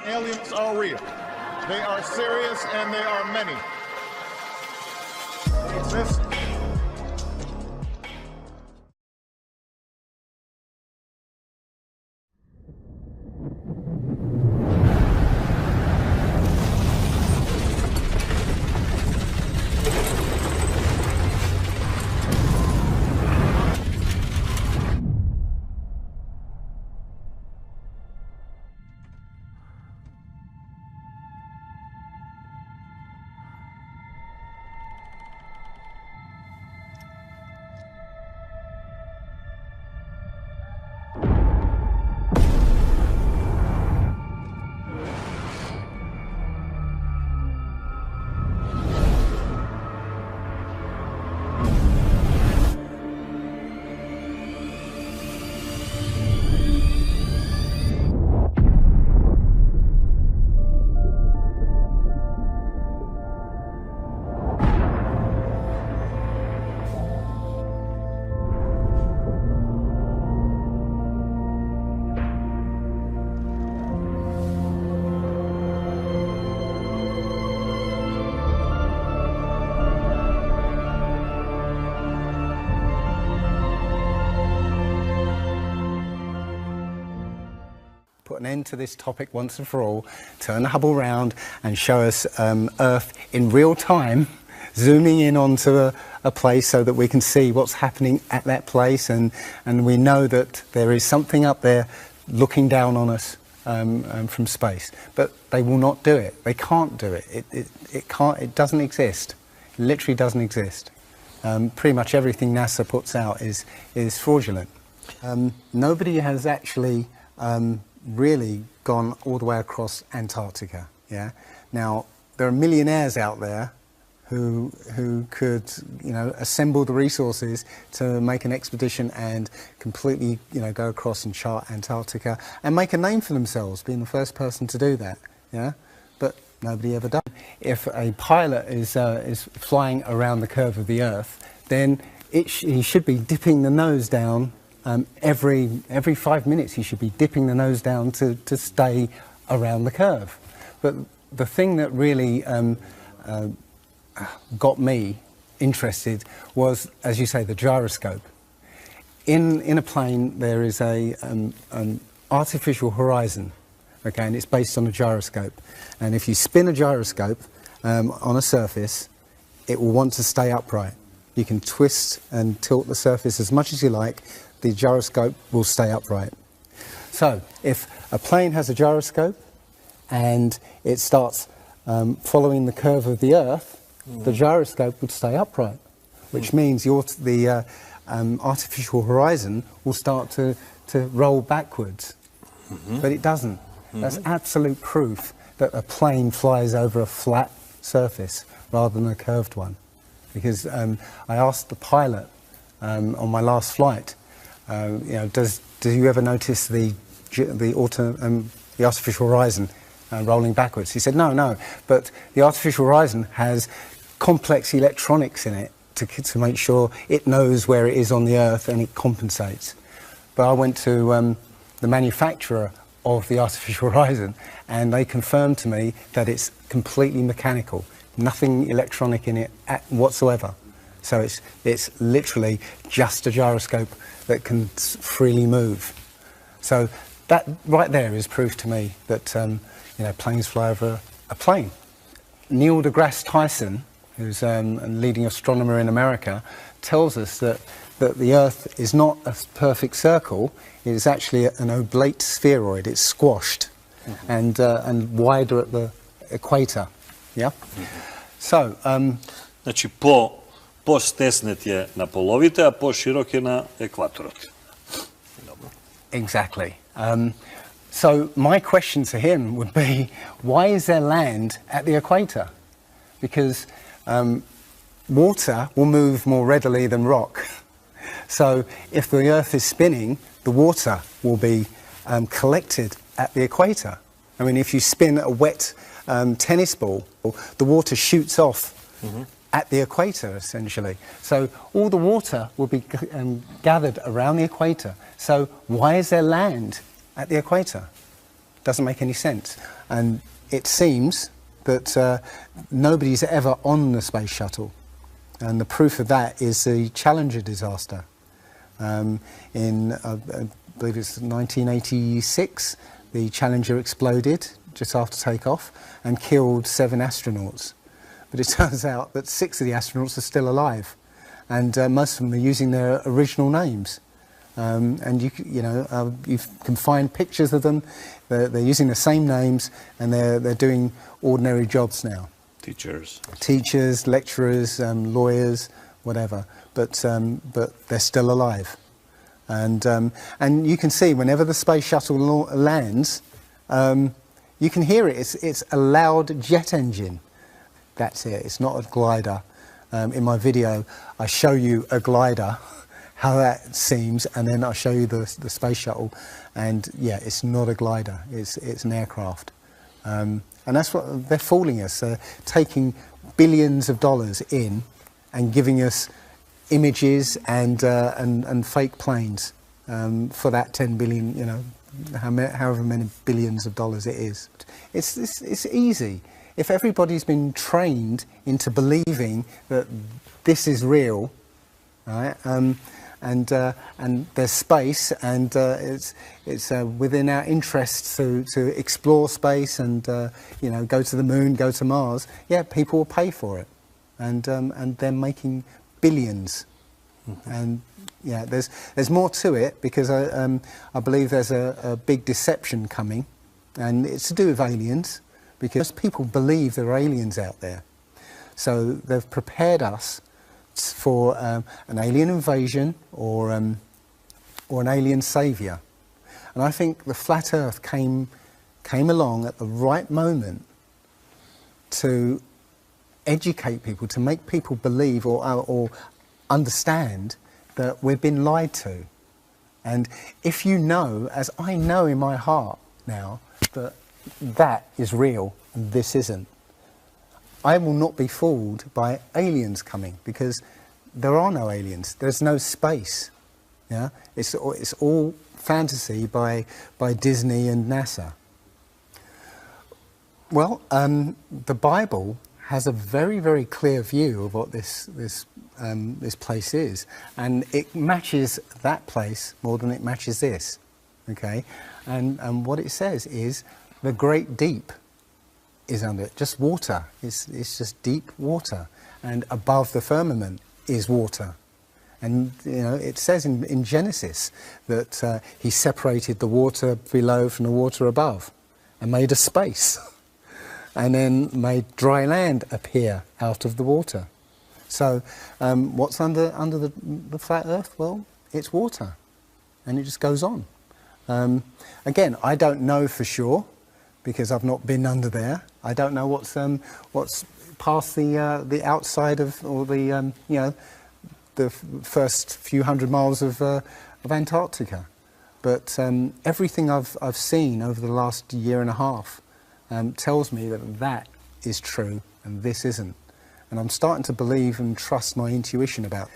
Aliens are real. They are serious and they are many. They exist. Put an end to this topic once and for all, turn the Hubble round and show us Earth in real time, zooming in onto a place so that we can see what's happening at that place, and we know that there is something up there looking down on us from space. But they will not do it. They can't do it. It doesn't exist. It literally doesn't exist. Pretty much everything NASA puts out is fraudulent. Nobody has actually really gone all the way across Antarctica. Yeah. Now there are millionaires out there who could, you know, assemble the resources to make an expedition and completely, you know, go across and chart Antarctica and make a name for themselves, being the first person to do that. Yeah. But nobody ever does. If a pilot is flying around the curve of the Earth, then he should be dipping the nose down. Every 5 minutes he should be dipping the nose down to stay around the curve. But the thing that really got me interested was, as you say, the gyroscope. In a plane there is an artificial horizon, okay, and it's based on a gyroscope. And if you spin a gyroscope on a surface, it will want to stay upright. You can twist and tilt the surface as much as you like. The gyroscope will stay upright. So if a plane has a gyroscope and it starts following the curve of the Earth, the gyroscope would stay upright, which means the artificial horizon will start to roll backwards. But it doesn't. That's absolute proof that a plane flies over a flat surface rather than a curved one. Because I asked the pilot on my last flight, you know, do you ever notice the artificial horizon rolling backwards? He said, no, but the artificial horizon has complex electronics in it to make sure it knows where it is on the Earth and it compensates. But I went to the manufacturer of the artificial horizon and they confirmed to me that it's completely mechanical, nothing electronic in it whatsoever. So it's literally just a gyroscope that can freely move. So that right there is proof to me that you know, planes fly over a plane. Neil deGrasse Tyson, who's a leading astronomer in America, tells us that the Earth is not a perfect circle. It is actually an oblate spheroid. It's squashed and wider at the equator. Yeah. So znači po stesnet je na polovite, a po širok je na ekvatoru. Exactly. So my question to him would be, why is there land at the equator? Because water will move more readily than rock. So if the Earth is spinning, the water will be collected at the equator. I mean, if you spin a wet tennis ball, the water shoots off at the equator, essentially. So all the water will be gathered around the equator. So why is there land at the equator? Doesn't make any sense. And it seems that nobody's ever on the space shuttle. And the proof of that is the Challenger disaster. In, I believe it's 1986, the Challenger exploded just after takeoff and killed 7 astronauts. But it turns out that 6 of the astronauts are still alive, and most of them are using their original names. And you can find pictures of them. They're using the same names, and they're doing ordinary jobs now. Teachers, lecturers, lawyers, whatever. But they're still alive. And you can see whenever the space shuttle lands, you can hear it. It's a loud jet engine. That's it. It's not a glider. In my video, I show you a glider, how that seems, and then I'll show you the space shuttle. And yeah, it's not a glider. It's an aircraft. And that's what they're fooling us. They're taking billions of dollars in and giving us images and fake planes for that 10 billion, you know, however many billions of dollars it is. It's easy. If everybody's been trained into believing that this is real, right, and there's space, and it's within our interests to explore space and you know, go to the moon, go to Mars, yeah, people will pay for it, and they're making billions. Mm-hmm. And yeah, there's more to it, because I believe there's a big deception coming, and it's to do with aliens, because people believe there are aliens out there. So they've prepared us for an alien invasion or an alien saviour. And I think the flat Earth came along at the right moment to educate people, to make people believe or understand that we've been lied to. And if you know, as I know in my heart now, that that is real and this isn't, I will not be fooled by aliens coming, because there are no aliens. There's no space. Yeah, it's all fantasy by Disney and NASA. Well, the Bible has a very, very clear view of what this place is, and it matches that place more than it matches this. Okay, and what it says is the great deep is under it, just water. It's just deep water, and above the firmament is water. And you know, it says in Genesis that he separated the water below from the water above and made a space, and then made dry land appear out of the water. So what's under the flat Earth? Well, it's water, and it just goes on. Again, I don't know for sure, because I've not been under there. I don't know what's past the outside of, or the you know, the first few hundred miles of Antarctica. But everything I've seen over the last year and a half tells me that that is true and this isn't. And I'm starting to believe and trust my intuition about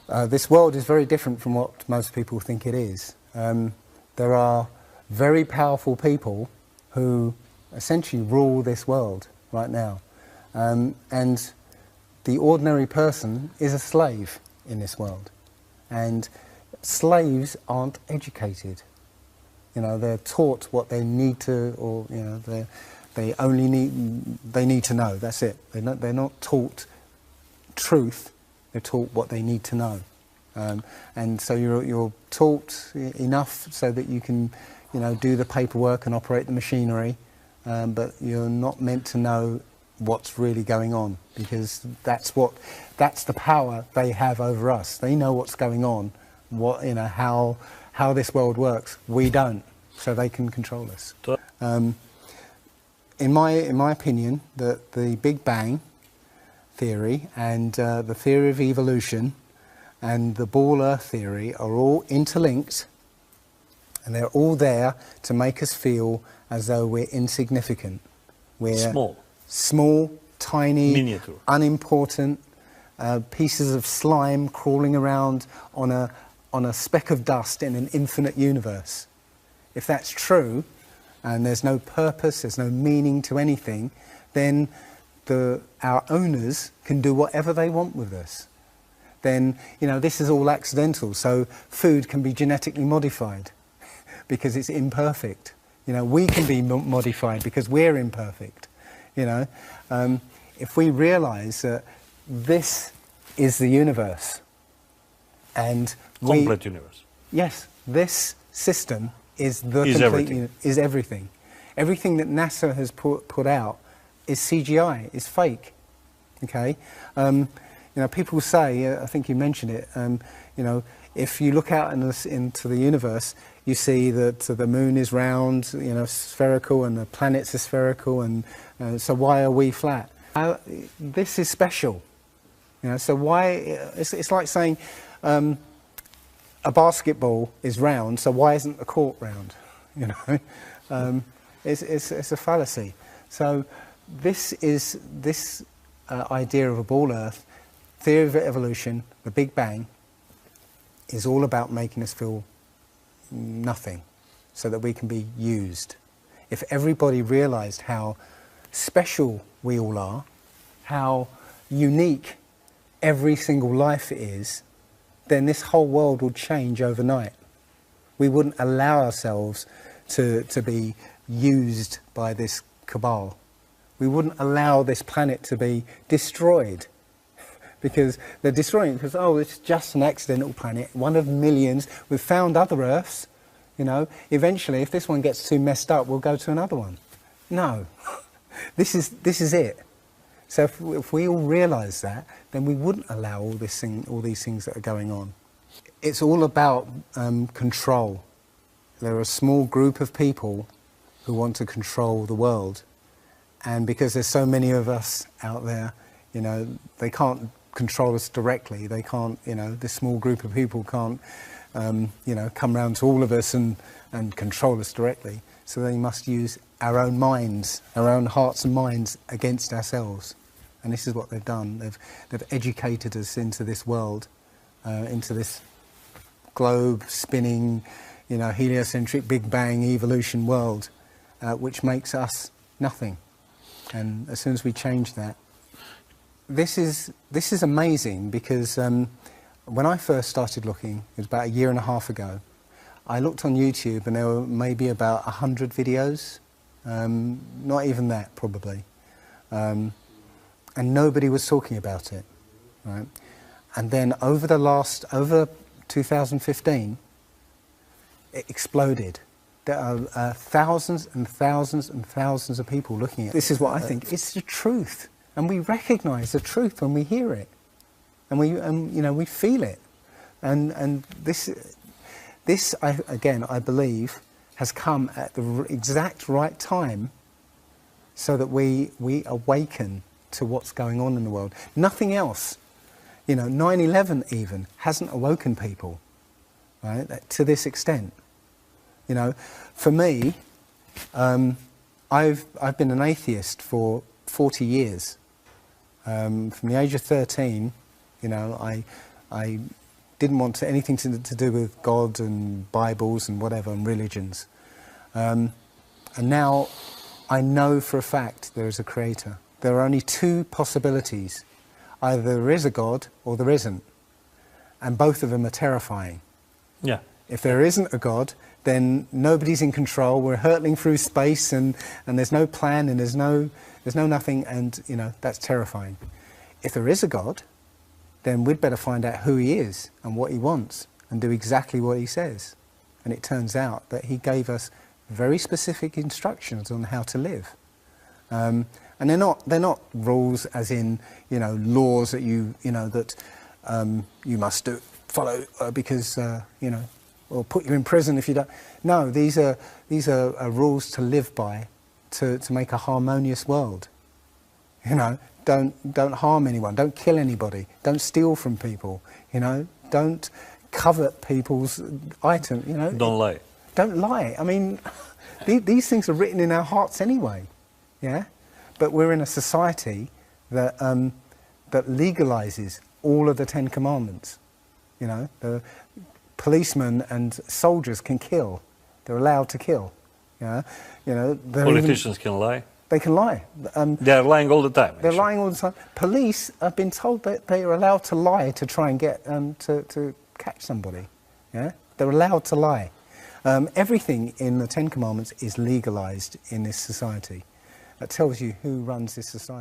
it. This world is very different from what most people think it is. There are very powerful people who essentially rule this world right now. And the ordinary person is a slave in this world. And slaves aren't educated. You know, they're taught what they need to, or you know, they need to know. That's it. They're not taught truth. They're taught what they need to know. And so you're taught enough so that you can, you know, do the paperwork and operate the machinery, but you're not meant to know what's really going on, because that's the power they have over us. They know what's going on, what, you know, how this world works. We don't, so they can control us. In my opinion, the Big Bang theory and the theory of evolution and the ball Earth theory are all interlinked, and they're all there to make us feel as though we're insignificant. We're small, tiny, miniature, unimportant pieces of slime crawling around on a speck of dust in an infinite universe. If that's true, and there's no purpose, there's no meaning to anything, then our owners can do whatever they want with us. Then, this is all accidental, so food can be genetically modified because it's imperfect. We can be modified because we're imperfect. If we realise that this is the universe, and Complete universe. Yes, this system is Everything. Is everything. Everything that NASA has put out is CGI, is fake. Okay, people say, I think you mentioned it. If you look out into the universe, you see that the moon is round, spherical, and the planets are spherical, and so why are we flat? This is special. So why? It's like saying a basketball is round, so why isn't the court round? It's a fallacy. So this idea of a ball Earth, theory of evolution, the Big Bang, is all about making us feel nothing, so that we can be used. If everybody realised how special we all are, how unique every single life is, then this whole world would change overnight. We wouldn't allow ourselves to be used by this cabal. We wouldn't allow this planet to be destroyed, because they're destroying it because, it's just an accidental planet, one of millions. We've found other Earths. Eventually, if this one gets too messed up, we'll go to another one. No, this is it. So if we all realise that, then we wouldn't allow all these things that are going on. It's all about control. There are a small group of people who want to control the world, and because there's so many of us out there, they can't control us directly. They can't, this small group of people can't, come round to all of us and control us directly. So they must use our own minds, our own hearts and minds against ourselves. And this is what they've done. They've educated us into this world, into this globe spinning, heliocentric Big Bang evolution world, which makes us nothing. And as soon as we change that, this is amazing, because when I first started looking, it was about a year and a half ago, I looked on YouTube and there were maybe about 100 videos, not even that probably, and nobody was talking about it, right? And then over 2015, it exploded. There are thousands and thousands and thousands of people looking at it. This is what I think. It's the truth, and we recognise the truth when we hear it, and we feel it, and this I believe has come at the exact right time, so that we awaken to what's going on in the world. Nothing else, 9/11 even hasn't awoken people, right? To this extent. For me, I've been an atheist for 40 years. From the age of 13, I didn't want anything to do with God and Bibles and whatever, and religions. And now I know for a fact there is a creator. There are only two possibilities. Either there is a God or there isn't. And both of them are terrifying. Yeah. If there isn't a God, then nobody's in control. We're hurtling through space, and there's no plan, and there's no nothing, and that's terrifying. If there is a God, then we'd better find out who he is and what he wants, and do exactly what he says. And it turns out that he gave us very specific instructions on how to live. And they're not rules as in laws that you must follow because or put you in prison if you don't. No, these are rules to live by, to make a harmonious world. Don't harm anyone, don't kill anybody, don't steal from people, don't covet people's items, Don't lie. Don't lie. I mean, these things are written in our hearts anyway, yeah? But we're in a society that legalises all of the 10 Commandments. The policemen and soldiers can kill. They're allowed to kill. Yeah, you know, Politicians can lie. they can lie. They're lying all the time. They're actually. lying all the time. Police have been told that they are allowed to lie to try and get to catch somebody. Yeah, they're allowed to lie. Everything in the Ten Commandments is legalized in this society. That tells you who runs this society.